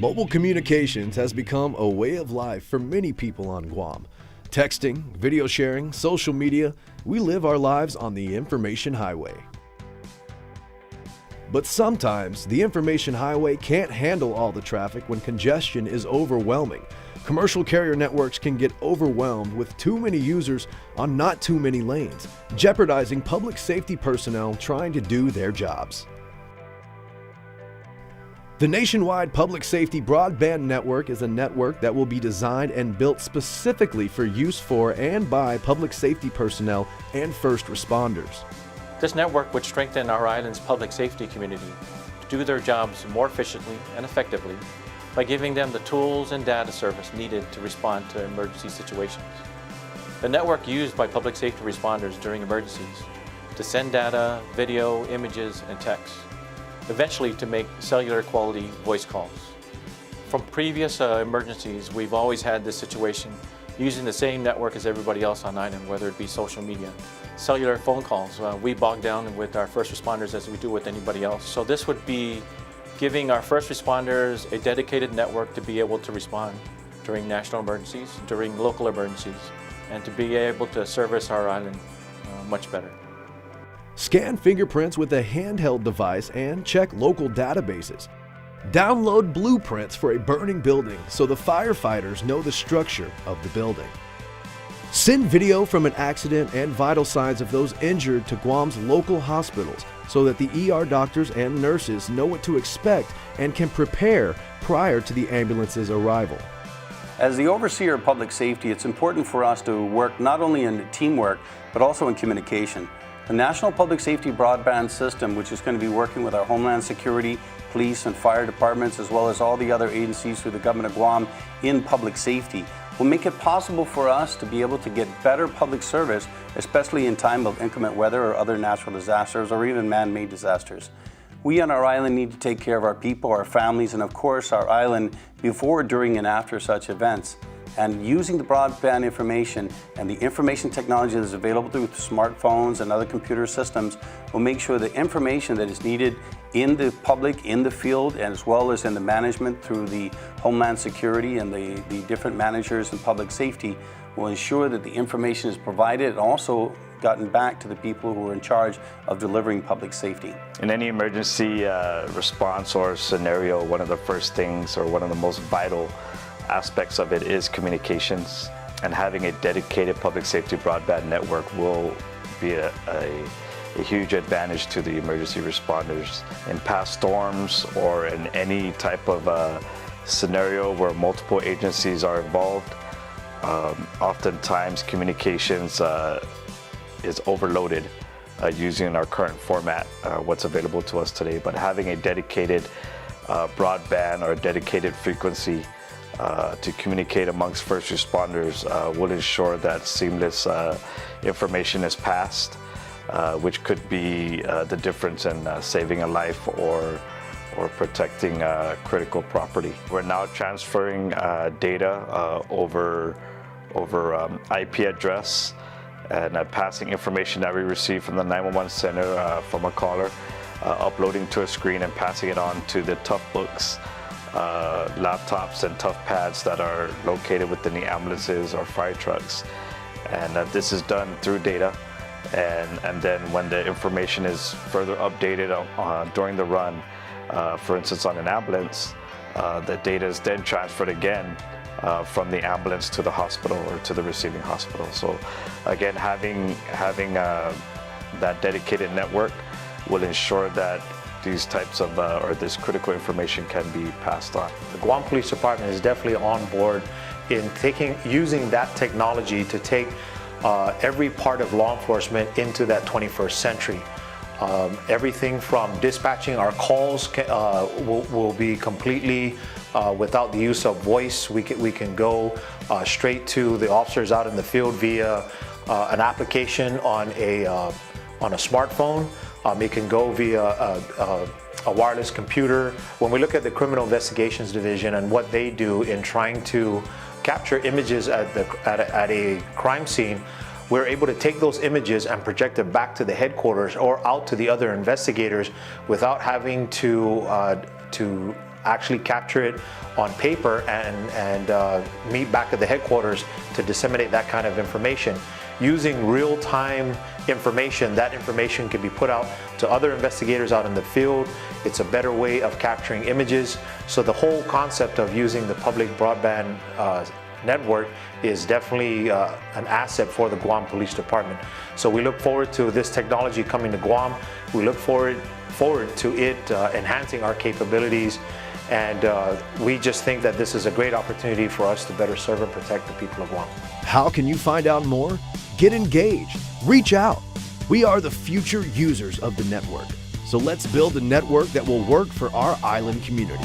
Mobile communications has become a way of life for many people on Guam. Texting, video sharing, social media, we live our lives on the information highway. But sometimes, the information highway can't handle all the traffic when congestion is overwhelming. Commercial carrier networks can get overwhelmed with too many users on not too many lanes, jeopardizing public safety personnel trying to do their jobs. The nationwide public safety broadband network is a network that will be designed and built specifically for use for and by public safety personnel and first responders. This network would strengthen our island's public safety community to do their jobs more efficiently and effectively by giving them the tools and data service needed to respond to emergency situations. The network used by public safety responders during emergencies to send data, video, images, and text, eventually to make cellular quality voice calls. From previous emergencies, we've always had this situation using the same network as everybody else on island, whether it be social media. Cellular phone calls, we bog down with our first responders as we do with anybody else. So this would be giving our first responders a dedicated network to be able to respond during national emergencies, during local emergencies, and to be able to service our island much better. Scan fingerprints with a handheld device and check local databases. Download blueprints for a burning building so the firefighters know the structure of the building. Send video from an accident and vital signs of those injured to Guam's local hospitals so that the ER doctors and nurses know what to expect and can prepare prior to the ambulance's arrival. As the overseer of public safety, it's important for us to work not only in teamwork, but also in communication. The National Public Safety Broadband System, which is going to be working with our Homeland Security, police and fire departments, as well as all the other agencies through the government of Guam in public safety, will make it possible for us to be able to get better public service, especially in time of inclement weather or other natural disasters or even man-made disasters. We on our island need to take care of our people, our families, and of course our island before, during, and after such events. And using the broadband information and the information technology that is available through smartphones and other computer systems will make sure the information that is needed in the public, in the field, and as well as in the management through the Homeland Security and the different managers in public safety will ensure that the information is provided and also gotten back to the people who are in charge of delivering public safety. In any emergency response or scenario, one of the first things or one of the most vital aspects of it is communications, and having a dedicated public safety broadband network will be a huge advantage to the emergency responders. In past storms or in any type of scenario where multiple agencies are involved, oftentimes communications is overloaded using our current format, what's available to us today. But having a dedicated broadband or a dedicated frequency to communicate amongst first responders will ensure that seamless information is passed, which could be the difference in saving a life or protecting critical property. We're now transferring data over IP address and passing information that we receive from the 911 center from a caller, uploading to a screen and passing it on to the tough books, laptops and tough pads that are located within the ambulances or fire trucks. And this is done through data, and then when the information is further updated during the run, for instance on an ambulance, the data is then transferred again from the ambulance to the hospital or to the receiving hospital. So again, having that dedicated network will ensure that these types of, or this critical information can be passed on. The Guam Police Department is definitely on board in using that technology to take every part of law enforcement into that 21st century. Everything from dispatching our calls will be completely without the use of voice. We can go straight to the officers out in the field via an application on a smartphone. It can go via a wireless computer. When we look at the Criminal Investigations Division and what they do in trying to capture images at a crime scene, we're able to take those images and project it back to the headquarters or out to the other investigators without having to actually capture it on paper and meet back at the headquarters to disseminate that kind of information. Using real-time information, that information can be put out to other investigators out in the field. It's a better way of capturing images. So the whole concept of using the public broadband network is definitely an asset for the Guam Police Department. So we look forward to this technology coming to Guam. We look forward to it enhancing our capabilities, and we just think that this is a great opportunity for us to better serve and protect the people of Guam. How can you find out more? Get engaged. Reach out. We are the future users of the network. So let's build a network that will work for our island community.